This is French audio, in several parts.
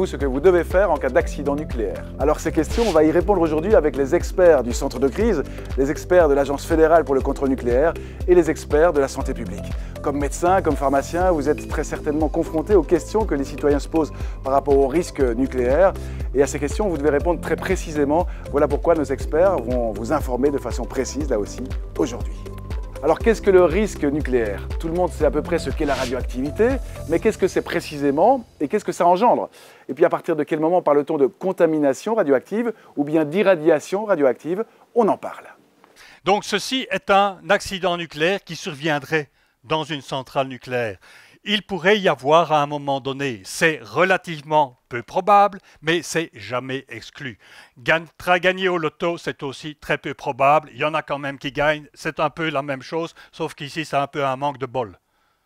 Savez-vous ce que vous devez faire en cas d'accident nucléaire? Alors ces questions, on va y répondre aujourd'hui avec les experts du centre de crise, les experts de l'Agence fédérale pour le contrôle nucléaire et les experts de la santé publique. Comme médecin, comme pharmacien, vous êtes très certainement confronté aux questions que les citoyens se posent par rapport au risque nucléaire. Et à ces questions, vous devez répondre très précisément. Voilà pourquoi nos experts vont vous informer de façon précise, là aussi, aujourd'hui. Alors qu'est-ce que le risque nucléaire? Tout le monde sait à peu près ce qu'est la radioactivité, mais qu'est-ce que c'est précisément et qu'est-ce que ça engendre? Et puis à partir de quel moment parle-t-on de contamination radioactive ou bien d'irradiation radioactive? On en parle. Donc ceci est un accident nucléaire qui surviendrait dans une centrale nucléaire. Il pourrait y avoir à un moment donné, c'est relativement peu probable, mais c'est jamais exclu. Gagner au loto, c'est aussi très peu probable. Il y en a quand même qui gagnent, c'est un peu la même chose, sauf qu'ici c'est un peu un manque de bol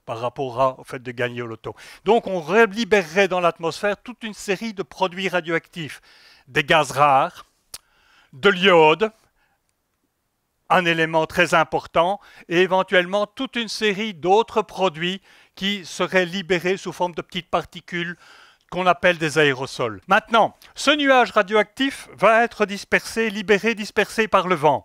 par rapport au fait de gagner au loto. Donc on libérerait dans l'atmosphère toute une série de produits radioactifs, des gaz rares, de l'iode, un élément très important, et éventuellement toute une série d'autres produits qui seraient libérés sous forme de petites particules qu'on appelle des aérosols. Maintenant, ce nuage radioactif va être dispersé, libéré, dispersé par le vent.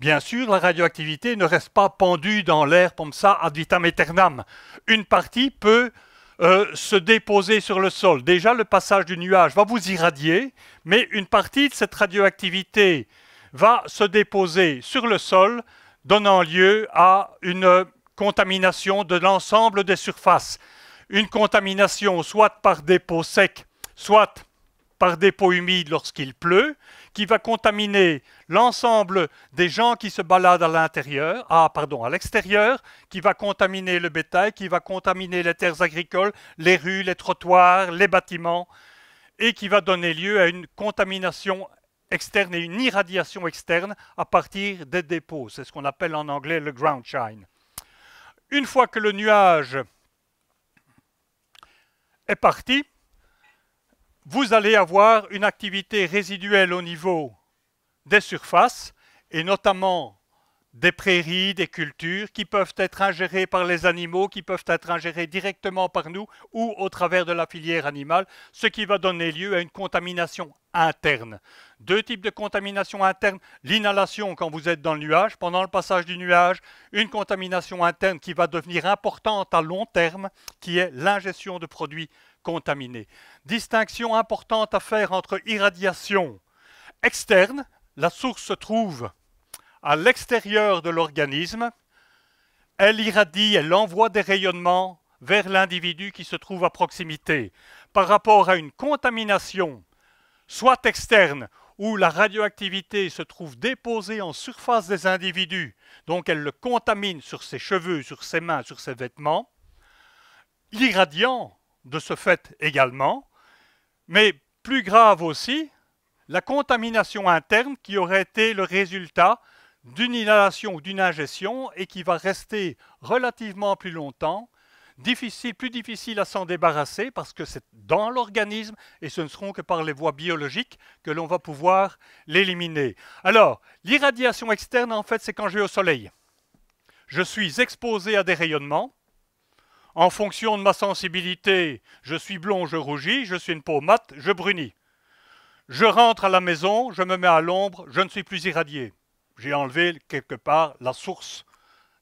Bien sûr, la radioactivité ne reste pas pendue dans l'air comme ça ad vitam aeternam. Une partie peut se déposer sur le sol. Déjà, le passage du nuage va vous irradier, mais une partie de cette radioactivité va se déposer sur le sol, donnant lieu à une contamination de l'ensemble des surfaces. Une contamination soit par dépôt sec, soit par dépôt humide lorsqu'il pleut, qui va contaminer l'ensemble des gens qui se baladent à l'extérieur, qui va contaminer le bétail, qui va contaminer les terres agricoles, les rues, les trottoirs, les bâtiments, et qui va donner lieu à une contamination externe et une irradiation externe à partir des dépôts. C'est ce qu'on appelle en anglais le ground shine. Une fois que le nuage est parti, vous allez avoir une activité résiduelle au niveau des surfaces et notamment des prairies, des cultures qui peuvent être ingérées par les animaux, qui peuvent être ingérées directement par nous ou au travers de la filière animale, ce qui va donner lieu à une contamination interne. Deux types de contamination interne, l'inhalation quand vous êtes dans le nuage, pendant le passage du nuage, une contamination interne qui va devenir importante à long terme, qui est l'ingestion de produits contaminés. Distinction importante à faire entre irradiation externe, la source se trouve à l'extérieur de l'organisme, elle irradie, elle envoie des rayonnements vers l'individu qui se trouve à proximité. Par rapport à une contamination, soit externe, où la radioactivité se trouve déposée en surface des individus, donc elle le contamine sur ses cheveux, sur ses mains, sur ses vêtements, l'irradiant de ce fait également, mais plus grave aussi, la contamination interne qui aurait été le résultat d'une inhalation ou d'une ingestion et qui va rester relativement plus longtemps, plus difficile à s'en débarrasser parce que c'est dans l'organisme et ce ne seront que par les voies biologiques que l'on va pouvoir l'éliminer. Alors, l'irradiation externe, en fait, c'est quand je vais au soleil. Je suis exposé à des rayonnements. En fonction de ma sensibilité, je suis blond, je rougis, je suis une peau mate, je brunis. Je rentre à la maison, je me mets à l'ombre, je ne suis plus irradié. J'ai enlevé quelque part la source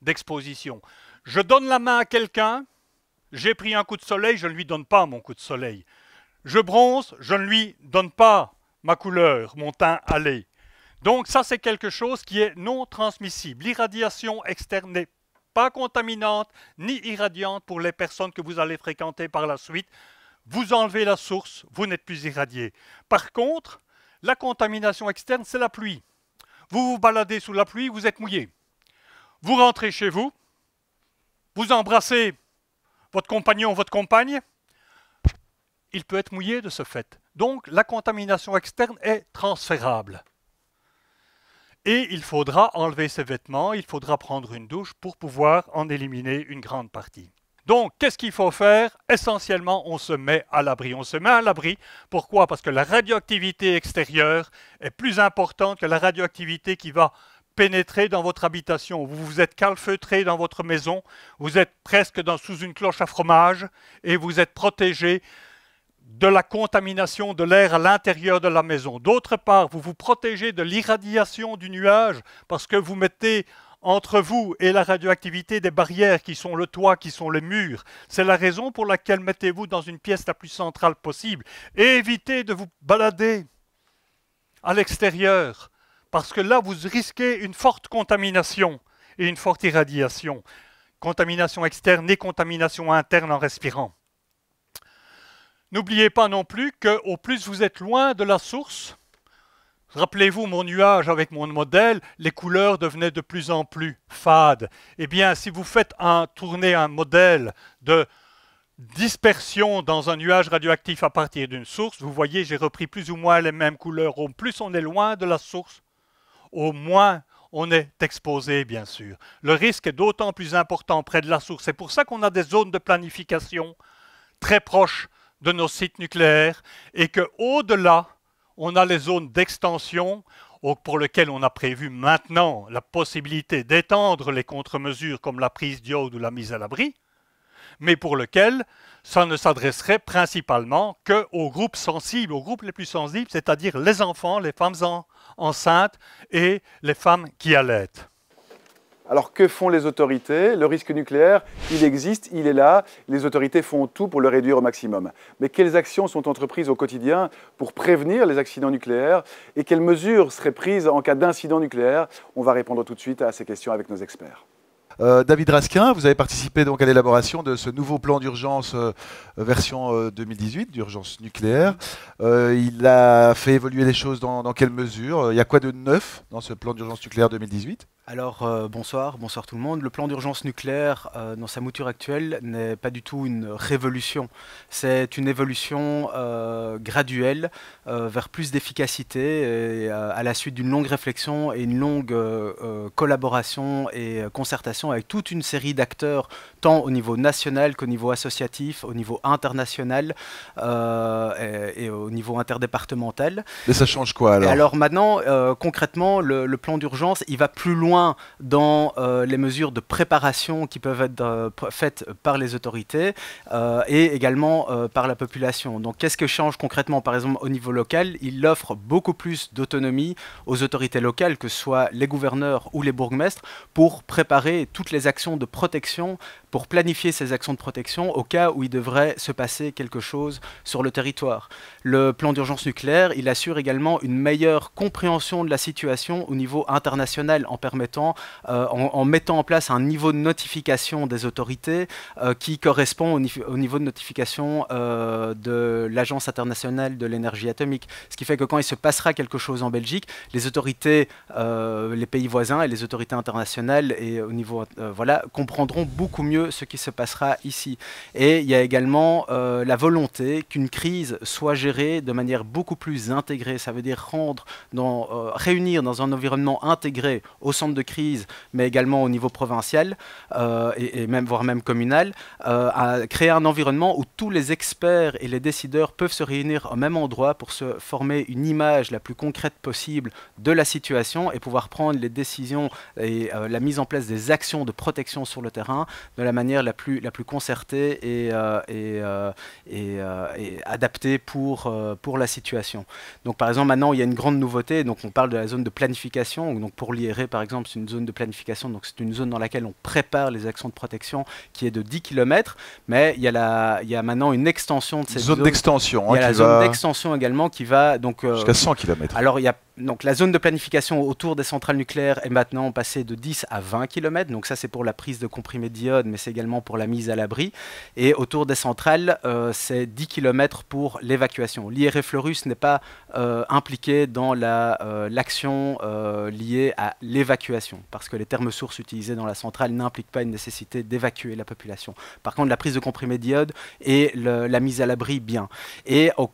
d'exposition. Je donne la main à quelqu'un, j'ai pris un coup de soleil, je ne lui donne pas mon coup de soleil. Je bronze, je ne lui donne pas ma couleur, mon teint hâlé. Donc ça, c'est quelque chose qui est non transmissible. L'irradiation externe n'est pas contaminante ni irradiante pour les personnes que vous allez fréquenter par la suite. Vous enlevez la source, vous n'êtes plus irradié. Par contre, la contamination externe, c'est la pluie. Vous vous baladez sous la pluie, vous êtes mouillé. Vous rentrez chez vous, vous embrassez votre compagnon, votre compagne, il peut être mouillé de ce fait. Donc, la contamination externe est transférable. Et il faudra enlever ses vêtements, il faudra prendre une douche pour pouvoir en éliminer une grande partie. Donc, qu'est-ce qu'il faut faire? Essentiellement, on se met à l'abri. On se met à l'abri. Pourquoi? Parce que la radioactivité extérieure est plus importante que la radioactivité qui va pénétrer dans votre habitation. Vous vous êtes calfeutré dans votre maison, vous êtes presque sous une cloche à fromage et vous êtes protégé de la contamination de l'air à l'intérieur de la maison. D'autre part, vous vous protégez de l'irradiation du nuage parce que vous mettez entre vous et la radioactivité des barrières qui sont le toit, qui sont les murs. C'est la raison pour laquelle mettez-vous dans une pièce la plus centrale possible et évitez de vous balader à l'extérieur parce que là, vous risquez une forte contamination et une forte irradiation. Contamination externe et contamination interne en respirant. N'oubliez pas non plus qu'au plus vous êtes loin de la source, rappelez-vous mon nuage avec mon modèle, les couleurs devenaient de plus en plus fades. Eh bien, si vous faites tourner un modèle de dispersion dans un nuage radioactif à partir d'une source, vous voyez, j'ai repris plus ou moins les mêmes couleurs. Au plus on est loin de la source, au moins on est exposé, bien sûr. Le risque est d'autant plus important près de la source. C'est pour ça qu'on a des zones de planification très proches de nos sites nucléaires et qu'au-delà, on a les zones d'extension pour lesquelles on a prévu maintenant la possibilité d'étendre les contre-mesures comme la prise d'iode ou la mise à l'abri, mais pour lesquelles ça ne s'adresserait principalement qu'aux groupes sensibles, aux groupes les plus sensibles, c'est-à-dire les enfants, les femmes enceintes et les femmes qui allaitent. Alors que font les autorités? Le risque nucléaire, il existe, il est là. Les autorités font tout pour le réduire au maximum. Mais quelles actions sont entreprises au quotidien pour prévenir les accidents nucléaires? Et quelles mesures seraient prises en cas d'incident nucléaire? On va répondre tout de suite à ces questions avec nos experts. David Raskin, vous avez participé donc à l'élaboration de ce nouveau plan d'urgence version 2018, d'urgence nucléaire. Il a fait évoluer les choses dans quelle mesure? Il y a quoi de neuf dans ce plan d'urgence nucléaire 2018? Alors bonsoir tout le monde. Le plan d'urgence nucléaire dans sa mouture actuelle n'est pas du tout une révolution. C'est une évolution graduelle vers plus d'efficacité et à la suite d'une longue réflexion et une longue collaboration et concertation avec toute une série d'acteurs, tant au niveau national qu'au niveau associatif, au niveau international et au niveau interdépartemental. Mais ça change quoi alors? Alors maintenant, concrètement, le plan d'urgence, il va plus loin dans les mesures de préparation qui peuvent être faites par les autorités et également par la population. Donc qu'est-ce que change concrètement? Par exemple, au niveau local, il offre beaucoup plus d'autonomie aux autorités locales, que ce soit les gouverneurs ou les bourgmestres, pour préparer toutes les actions de protection, pour planifier ces actions de protection au cas où il devrait se passer quelque chose sur le territoire. Le plan d'urgence nucléaire, il assure également une meilleure compréhension de la situation au niveau international en permettant en mettant en place un niveau de notification des autorités qui correspond au niveau de notification de l'Agence internationale de l'énergie atomique. Ce qui fait que quand il se passera quelque chose en Belgique, les autorités, les pays voisins et les autorités internationales et au niveau, voilà, comprendront beaucoup mieux ce qui se passera ici. Et il y a également la volonté qu'une crise soit gérée de manière beaucoup plus intégrée. Ça veut dire réunir dans un environnement intégré au centre de crise, mais également au niveau provincial et même, voire même communal, à créer un environnement où tous les experts et les décideurs peuvent se réunir au même endroit pour se former une image la plus concrète possible de la situation et pouvoir prendre les décisions et la mise en place des actions de protection sur le terrain de la manière la plus concertée et adaptée pour la situation. Donc par exemple, maintenant, il y a une grande nouveauté, donc on parle de la zone de planification, donc pour l'IRE par exemple, c'est une zone de planification, donc c'est une zone dans laquelle on prépare les actions de protection qui est de 10 km, mais il y a maintenant une extension de cette zone. Zone d'extension. Il y a la zone d'extension également qui va donc jusqu'à 100 km. Alors il y a donc la zone de planification autour des centrales nucléaires est maintenant passée de 10 à 20 km, donc ça c'est pour la prise de comprimés d'iode, mais c'est également pour la mise à l'abri. Et autour des centrales, c'est 10 km pour l'évacuation. L'IRE Fleurus n'est pas impliqué dans l'action liée à l'évacuation, parce que les termes sources utilisés dans la centrale n'impliquent pas une nécessité d'évacuer la population. Par contre, la prise de comprimés d'iode et la mise à l'abri, bien. Et au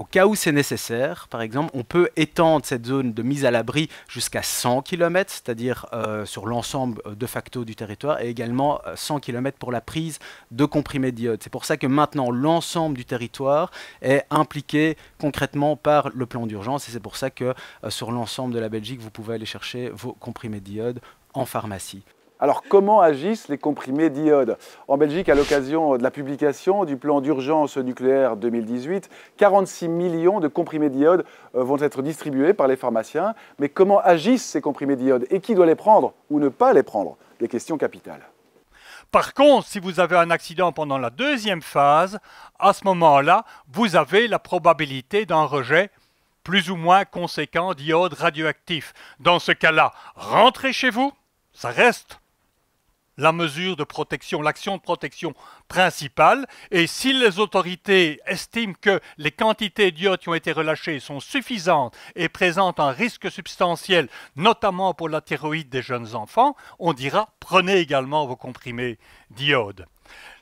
cas où c'est nécessaire, par exemple, on peut étendre cette zone de mise à l'abri jusqu'à 100 km, c'est-à-dire sur l'ensemble de facto du territoire, et également 100 km pour la prise de comprimés d'iode. C'est pour ça que maintenant, l'ensemble du territoire est impliqué concrètement par le plan d'urgence, et c'est pour ça que sur l'ensemble de la Belgique, vous pouvez aller chercher vos comprimés d'iode en pharmacie. Alors, comment agissent les comprimés d'iode? En Belgique, à l'occasion de la publication du plan d'urgence nucléaire 2018, 46 millions de comprimés d'iode vont être distribués par les pharmaciens. Mais comment agissent ces comprimés d'iode et qui doit les prendre ou ne pas les prendre? Des questions capitales. Par contre, si vous avez un accident pendant la deuxième phase, à ce moment-là, vous avez la probabilité d'un rejet plus ou moins conséquent d'iode radioactif. Dans ce cas-là, rentrez chez vous, ça reste la mesure de protection, l'action de protection principale. Et si les autorités estiment que les quantités d'iode qui ont été relâchées sont suffisantes et présentent un risque substantiel, notamment pour la thyroïde des jeunes enfants, on dira prenez également vos comprimés d'iode.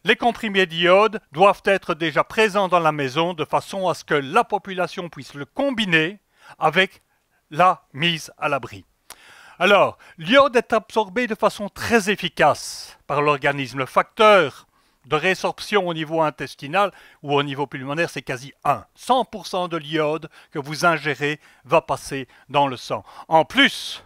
Les comprimés d'iode doivent être déjà présents dans la maison de façon à ce que la population puisse le combiner avec la mise à l'abri. Alors, l'iode est absorbé de façon très efficace par l'organisme. Le facteur de résorption au niveau intestinal ou au niveau pulmonaire, c'est quasi 1. 100% de l'iode que vous ingérez va passer dans le sang. En plus,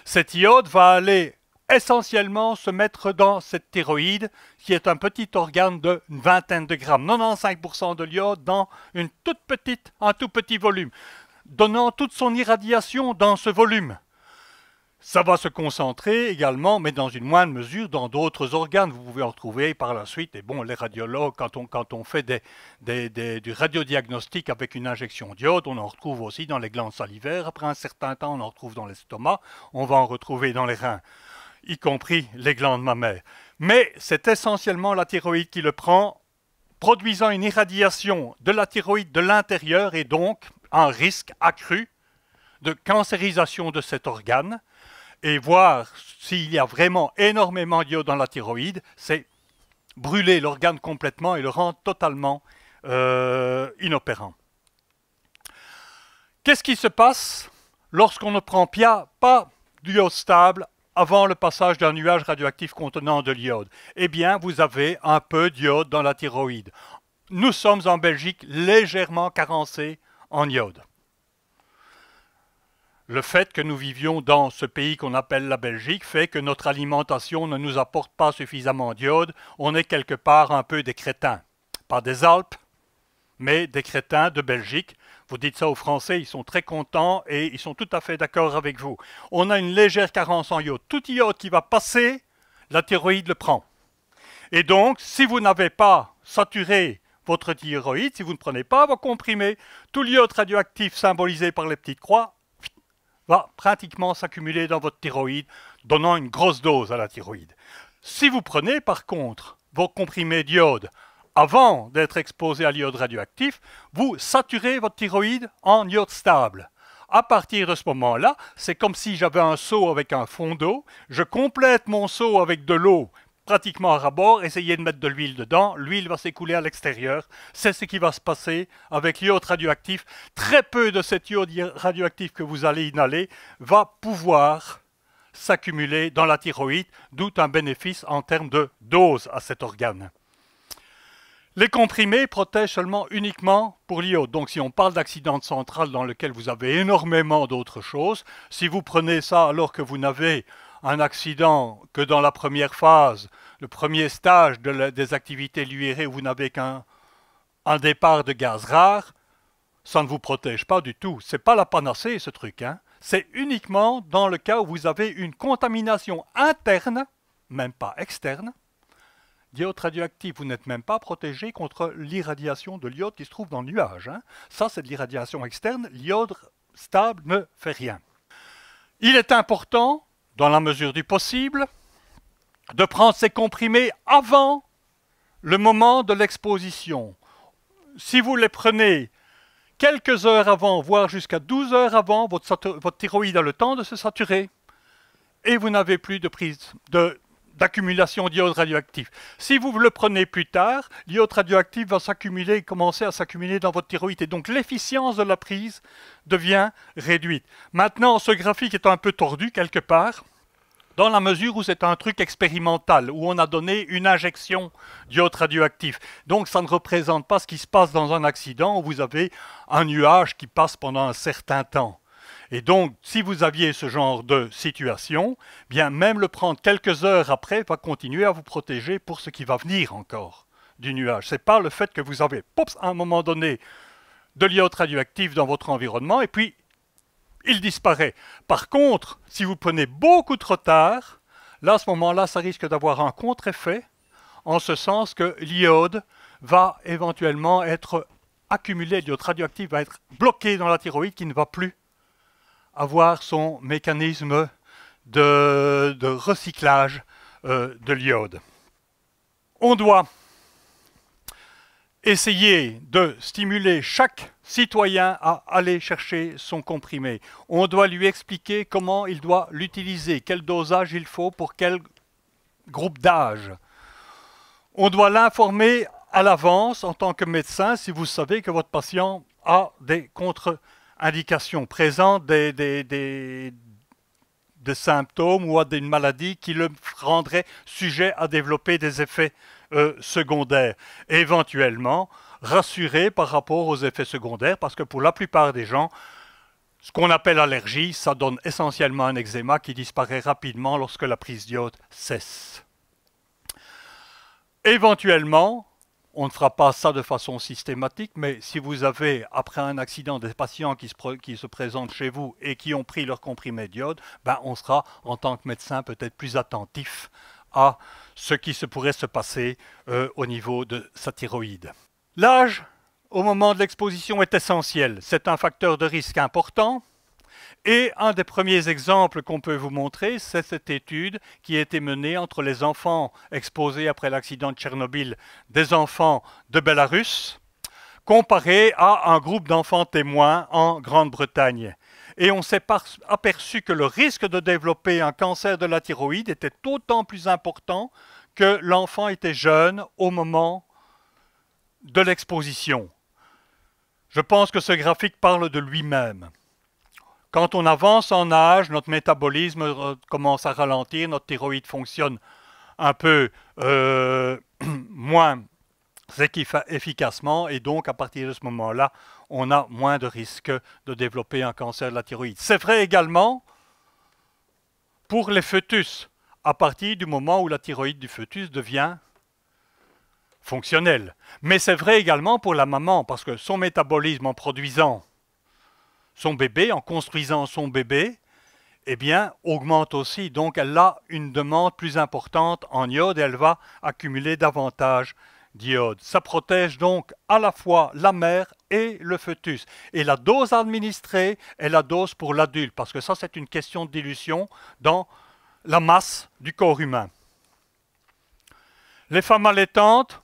cet iode va aller essentiellement se mettre dans cette thyroïde, qui est un petit organe de une vingtaine de grammes. 95% de l'iode dans un tout petit volume, donnant toute son irradiation dans ce volume. Ça va se concentrer également, mais dans une moindre mesure, dans d'autres organes. Vous pouvez en retrouver par la suite. Et bon, les radiologues, quand on fait du radiodiagnostic avec une injection d'iode, on en retrouve aussi dans les glandes salivaires. Après un certain temps, on en retrouve dans l'estomac. On va en retrouver dans les reins, y compris les glandes mammaires. Mais c'est essentiellement la thyroïde qui le prend, produisant une irradiation de la thyroïde de l'intérieur et donc un risque accru de cancérisation de cet organe. Et voir s'il y a vraiment énormément d'iode dans la thyroïde, c'est brûler l'organe complètement et le rendre totalement inopérant. Qu'est-ce qui se passe lorsqu'on ne prend pas d'iode stable avant le passage d'un nuage radioactif contenant de l'iode? Eh bien, vous avez un peu d'iode dans la thyroïde. Nous sommes en Belgique légèrement carencés en iode. Le fait que nous vivions dans ce pays qu'on appelle la Belgique fait que notre alimentation ne nous apporte pas suffisamment d'iode. On est quelque part un peu des crétins. Pas des Alpes, mais des crétins de Belgique. Vous dites ça aux Français, ils sont très contents et ils sont tout à fait d'accord avec vous. On a une légère carence en iode. Tout iode qui va passer, la thyroïde le prend. Et donc, si vous n'avez pas saturé votre thyroïde, si vous ne prenez pas vos comprimés, tout l'iode radioactif symbolisé par les petites croix va pratiquement s'accumuler dans votre thyroïde, donnant une grosse dose à la thyroïde. Si vous prenez par contre vos comprimés d'iode avant d'être exposé à l'iode radioactif, vous saturez votre thyroïde en iode stable. À partir de ce moment-là, c'est comme si j'avais un seau avec un fond d'eau, je complète mon seau avec de l'eau pratiquement à ras-bord, essayez de mettre de l'huile dedans, l'huile va s'écouler à l'extérieur, c'est ce qui va se passer avec l'iode radioactif. Très peu de cet iode radioactif que vous allez inhaler va pouvoir s'accumuler dans la thyroïde, d'où un bénéfice en termes de dose à cet organe. Les comprimés protègent seulement uniquement pour l'iode. Donc si on parle d'accident central dans lequel vous avez énormément d'autres choses, si vous prenez ça alors que vous n'avez un accident que dans la première phase, le premier stage des activités l'URE où vous n'avez qu'un départ de gaz rare, ça ne vous protège pas du tout. Ce n'est pas la panacée ce truc. Hein. C'est uniquement dans le cas où vous avez une contamination interne, même pas externe. D'iode radioactif, vous n'êtes même pas protégé contre l'irradiation de l'iode qui se trouve dans le nuage. Hein. Ça, c'est de l'irradiation externe. L'iode stable ne fait rien. Il est important, dans la mesure du possible, de prendre ces comprimés avant le moment de l'exposition. Si vous les prenez quelques heures avant, voire jusqu'à 12 heures avant, votre thyroïde a le temps de se saturer et vous n'avez plus de prise d'accumulation d'iode radioactif. Si vous le prenez plus tard, l'iode radioactif va commencer à s'accumuler dans votre thyroïde et donc l'efficience de la prise devient réduite. Maintenant, ce graphique est un peu tordu quelque part, dans la mesure où c'est un truc expérimental, où on a donné une injection d'iode radioactif. Donc ça ne représente pas ce qui se passe dans un accident où vous avez un nuage qui passe pendant un certain temps. Et donc, si vous aviez ce genre de situation, bien même le prendre quelques heures après va continuer à vous protéger pour ce qui va venir encore du nuage. Ce n'est pas le fait que vous avez, pops, à un moment donné, de l'iode radioactif dans votre environnement et puis il disparaît. Par contre, si vous prenez beaucoup trop tard, là, à ce moment-là, ça risque d'avoir un contre-effet, en ce sens que l'iode va éventuellement être accumulé, l'iode radioactif va être bloqué dans la thyroïde qui ne va plus avoir son mécanisme de recyclage de l'iode. On doit essayer de stimuler chaque citoyen à aller chercher son comprimé. On doit lui expliquer comment il doit l'utiliser, quel dosage il faut pour quel groupe d'âge. On doit l'informer à l'avance en tant que médecin si vous savez que votre patient a des contre-indications, présente des symptômes ou a une maladie qui le rendrait sujet à développer des effets secondaires. Et éventuellement, rassurer par rapport aux effets secondaires, parce que pour la plupart des gens, ce qu'on appelle allergie, ça donne essentiellement un eczéma qui disparaît rapidement lorsque la prise d'iode cesse. Éventuellement, on ne fera pas ça de façon systématique, mais si vous avez, après un accident, des patients qui se présentent chez vous et qui ont pris leur comprimé d'iode, ben on sera, en tant que médecin, peut-être plus attentif à ce qui se pourrait se passer au niveau de sa thyroïde. L'âge, au moment de l'exposition, est essentiel. C'est un facteur de risque important. Et un des premiers exemples qu'on peut vous montrer, c'est cette étude qui a été menée entre les enfants exposés après l'accident de Tchernobyl, des enfants de Bélarus, comparé à un groupe d'enfants témoins en Grande-Bretagne. Et on s'est aperçu que le risque de développer un cancer de la thyroïde était d'autant plus important que l'enfant était jeune au moment de l'exposition. Je pense que ce graphique parle de lui-même. Quand on avance en âge, notre métabolisme commence à ralentir, notre thyroïde fonctionne un peu moins efficacement et donc à partir de ce moment-là, on a moins de risques de développer un cancer de la thyroïde. C'est vrai également pour les fœtus, à partir du moment où la thyroïde du fœtus devient fonctionnelle. Mais c'est vrai également pour la maman, parce que son métabolisme en produisant son bébé, en construisant son bébé, eh bien, augmente aussi. Donc, elle a une demande plus importante en iode et elle va accumuler davantage d'iode. Ça protège donc à la fois la mère et le fœtus. Et la dose administrée est la dose pour l'adulte, parce que ça, c'est une question de dilution dans la masse du corps humain. Les femmes allaitantes,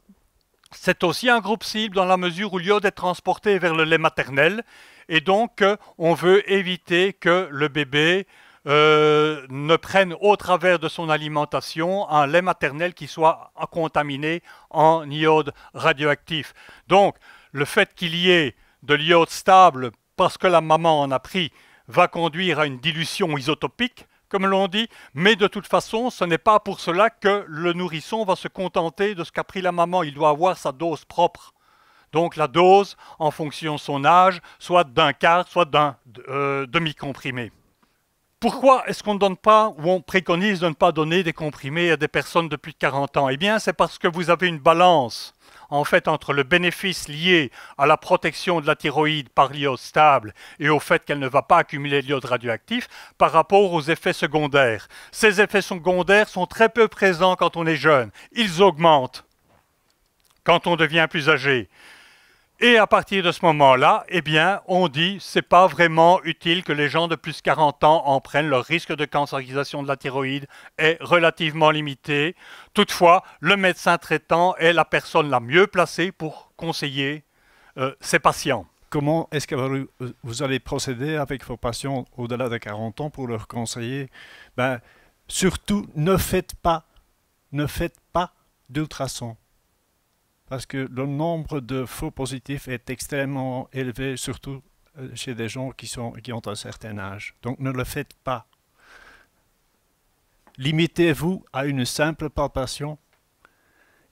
c'est aussi un groupe cible dans la mesure où l'iode est transporté vers le lait maternel. Et donc, on veut éviter que le bébé ne prenne au travers de son alimentation un lait maternel qui soit contaminé en iode radioactif. Donc, le fait qu'il y ait de l'iode stable parce que la maman en a pris va conduire à une dilution isotopique, comme l'on dit, mais de toute façon, ce n'est pas pour cela que le nourrisson va se contenter de ce qu'a pris la maman. Il doit avoir sa dose propre. Donc la dose, en fonction de son âge, soit d'un quart, soit d'un demi-comprimé. Pourquoi est-ce qu'on ne donne pas, ou on préconise de ne pas donner des comprimés à des personnes de plus de 40 ans? Eh bien, c'est parce que vous avez une balance, en fait, entre le bénéfice lié à la protection de la thyroïde par l'iode stable et au fait qu'elle ne va pas accumuler de l'iode radioactif par rapport aux effets secondaires. Ces effets secondaires sont très peu présents quand on est jeune. Ils augmentent quand on devient plus âgé. Et à partir de ce moment-là, eh bien, on dit c'est pas vraiment utile que les gens de plus de 40 ans en prennent. Leur risque de cancérisation de la thyroïde est relativement limité. Toutefois, le médecin traitant est la personne la mieux placée pour conseiller ses patients. Comment est-ce que vous allez procéder avec vos patients au-delà de 40 ans pour leur conseiller? Surtout, ne faites pas d'ultrasons. Parce que le nombre de faux positifs est extrêmement élevé, surtout chez des gens qui ont un certain âge. Donc ne le faites pas. Limitez-vous à une simple palpation.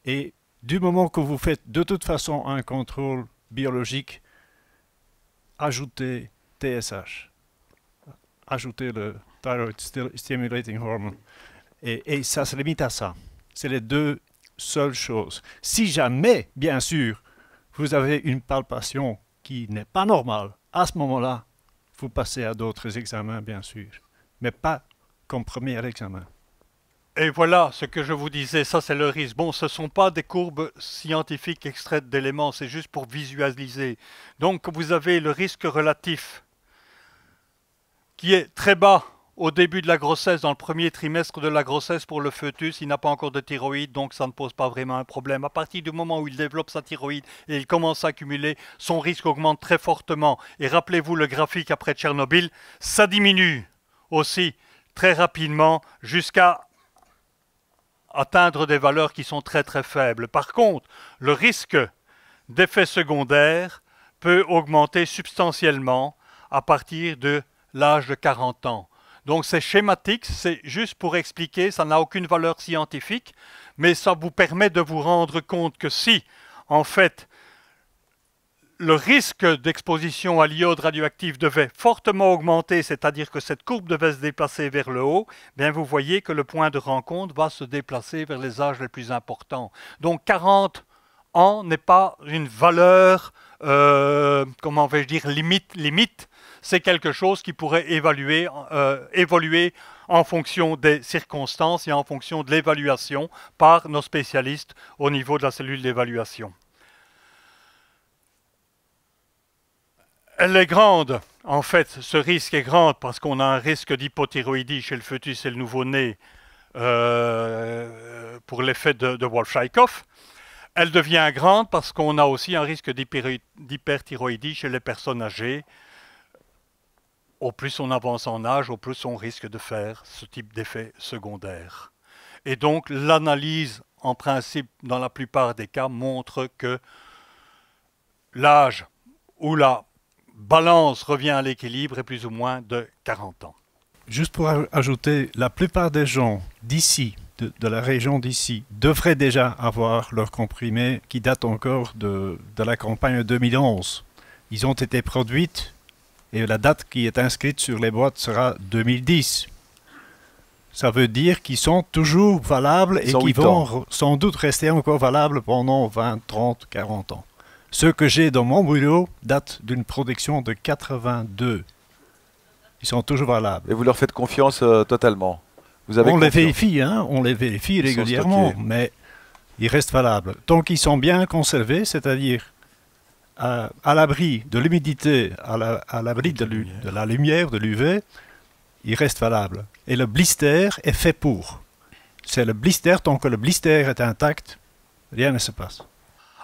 Et du moment que vous faites de toute façon un contrôle biologique, ajoutez TSH. ajouter le thyroid stimulating hormone. Et ça se limite à ça. C'est les deux seules choses. Si jamais, bien sûr, vous avez une palpation qui n'est pas normale, à ce moment-là, vous passez à d'autres examens, bien sûr, mais pas comme premier examen. Et voilà ce que je vous disais, ça c'est le risque. Bon, ce ne sont pas des courbes scientifiques extraites d'éléments, c'est juste pour visualiser. Donc vous avez le risque relatif qui est très bas au début de la grossesse, dans le premier trimestre de la grossesse pour le fœtus. Il n'a pas encore de thyroïde, donc ça ne pose pas vraiment un problème. À partir du moment où il développe sa thyroïde et il commence à accumuler, son risque augmente très fortement. Et rappelez-vous le graphique après Tchernobyl, ça diminue aussi très rapidement jusqu'à atteindre des valeurs qui sont très très faibles. Par contre, le risque d'effets secondaires peut augmenter substantiellement à partir de l'âge de 40 ans. Donc c'est schématique, c'est juste pour expliquer, ça n'a aucune valeur scientifique, mais ça vous permet de vous rendre compte que si, en fait, le risque d'exposition à l'iode radioactif devait fortement augmenter, c'est-à-dire que cette courbe devait se déplacer vers le haut, bien vous voyez que le point de rencontre va se déplacer vers les âges les plus importants. Donc 40 ans n'est pas une valeur, comment vais-je dire, limite. C'est quelque chose qui pourrait évoluer en fonction des circonstances et en fonction de l'évaluation par nos spécialistes au niveau de la cellule d'évaluation. Elle est grande, en fait, ce risque est grand parce qu'on a un risque d'hypothyroïdie chez le fœtus et le nouveau-né pour l'effet de Wolff-Chaikoff. Elle devient grande parce qu'on a aussi un risque d'hyperthyroïdie chez les personnes âgées. Au plus on avance en âge, au plus on risque de faire ce type d'effet secondaire. Et donc l'analyse, en principe, dans la plupart des cas, montre que l'âge où la balance revient à l'équilibre est plus ou moins de 40 ans. Juste pour ajouter, la plupart des gens d'ici, de la région d'ici, devraient déjà avoir leurs comprimés qui datent encore de la campagne 2011. Ils ont été produits et la date qui est inscrite sur les boîtes sera 2010. Ça veut dire qu'ils sont toujours valables et qu'ils vont sans doute rester encore valables pendant 20, 30, 40 ans. Ceux que j'ai dans mon bureau datent d'une production de 82. Ils sont toujours valables. Et vous leur faites confiance totalement? Vous avez on confiance. les vérifie, hein, on les vérifie régulièrement, mais ils restent valables. Tant qu'ils sont bien conservés, c'est-à-dire à l'abri de l'humidité, à l'abri de la lumière, de l'UV, ils restent valables. Et le blister est fait pour. C'est le blister, tant que le blister est intact, rien ne se passe.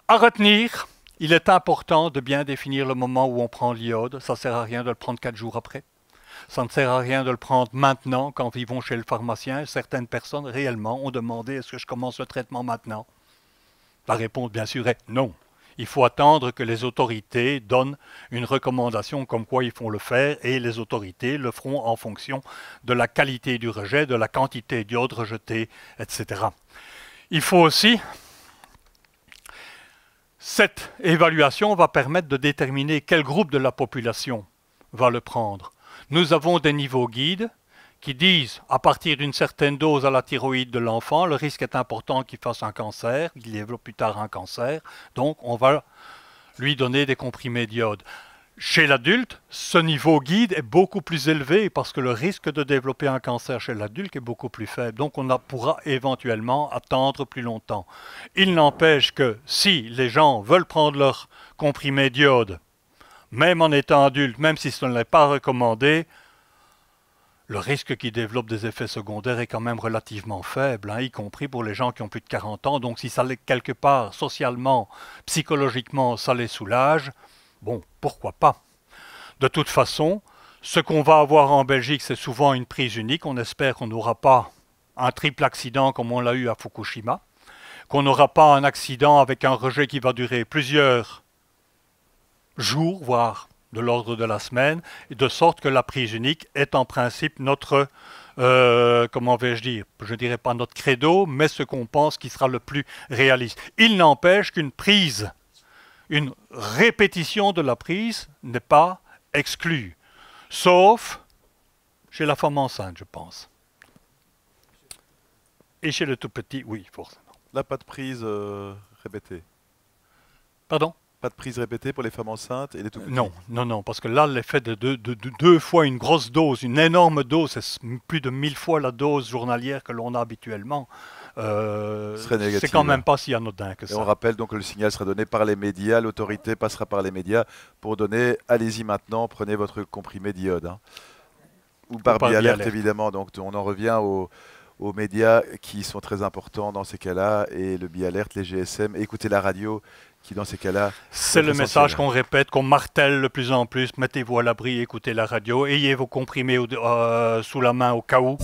À retenir, il est important de bien définir le moment où on prend l'iode. Ça ne sert à rien de le prendre 4 jours après. Ça ne sert à rien de le prendre maintenant quand ils vont chez le pharmacien. Certaines personnes réellement ont demandé « est-ce que je commence le traitement maintenant ?» La réponse bien sûr est non. Il faut attendre que les autorités donnent une recommandation comme quoi ils font le faire et les autorités le feront en fonction de la qualité du rejet, de la quantité d'iode rejetée, etc. Il faut aussi... Cette évaluation va permettre de déterminer quel groupe de la population va le prendre. Nous avons des niveaux guides qui disent, à partir d'une certaine dose à la thyroïde de l'enfant, le risque est important qu'il fasse un cancer, qu'il développe plus tard un cancer, donc on va lui donner des comprimés d'iode. Chez l'adulte, ce niveau guide est beaucoup plus élevé parce que le risque de développer un cancer chez l'adulte est beaucoup plus faible. Donc on pourra éventuellement attendre plus longtemps. Il n'empêche que si les gens veulent prendre leur comprimé d'iode, même en étant adulte, même si ce n'est pas recommandé, le risque qu'ils développent des effets secondaires est quand même relativement faible, hein, y compris pour les gens qui ont plus de 40 ans. Donc si ça quelque part, socialement, psychologiquement, ça les soulage, bon, pourquoi pas? De toute façon, ce qu'on va avoir en Belgique, c'est souvent une prise unique. On espère qu'on n'aura pas un triple accident comme on l'a eu à Fukushima, qu'on n'aura pas un accident avec un rejet qui va durer plusieurs jours, voire de l'ordre de la semaine, de sorte que la prise unique est en principe notre, comment vais-je dire, je ne dirais pas notre credo, mais ce qu'on pense qui sera le plus réaliste. Il n'empêche qu'une prise, une répétition de la prise n'est pas exclue, sauf Chez la femme enceinte, je pense. Et chez le tout petit, oui, forcément. Là, pas de prise répétée. Pardon? Pas de prise répétée pour les femmes enceintes et les tout petits. Non, non, non, parce que là, l'effet de deux fois une grosse dose, une énorme dose, c'est plus de 1000 fois la dose journalière que l'on a habituellement. C'est quand même pas si anodin que ça. Et on rappelle donc que le signal sera donné par les médias, l'autorité passera par les médias pour donner, allez-y maintenant, prenez votre comprimé d'iode. Hein. Ou par Bialert, évidemment, donc on en revient aux médias qui sont très importants dans ces cas-là, et le Bialert, les GSM, écoutez la radio, qui dans ces cas-là... C'est le message qu'on répète, qu'on martèle de plus en plus, mettez-vous à l'abri, écoutez la radio, ayez vos comprimés sous la main au cas où.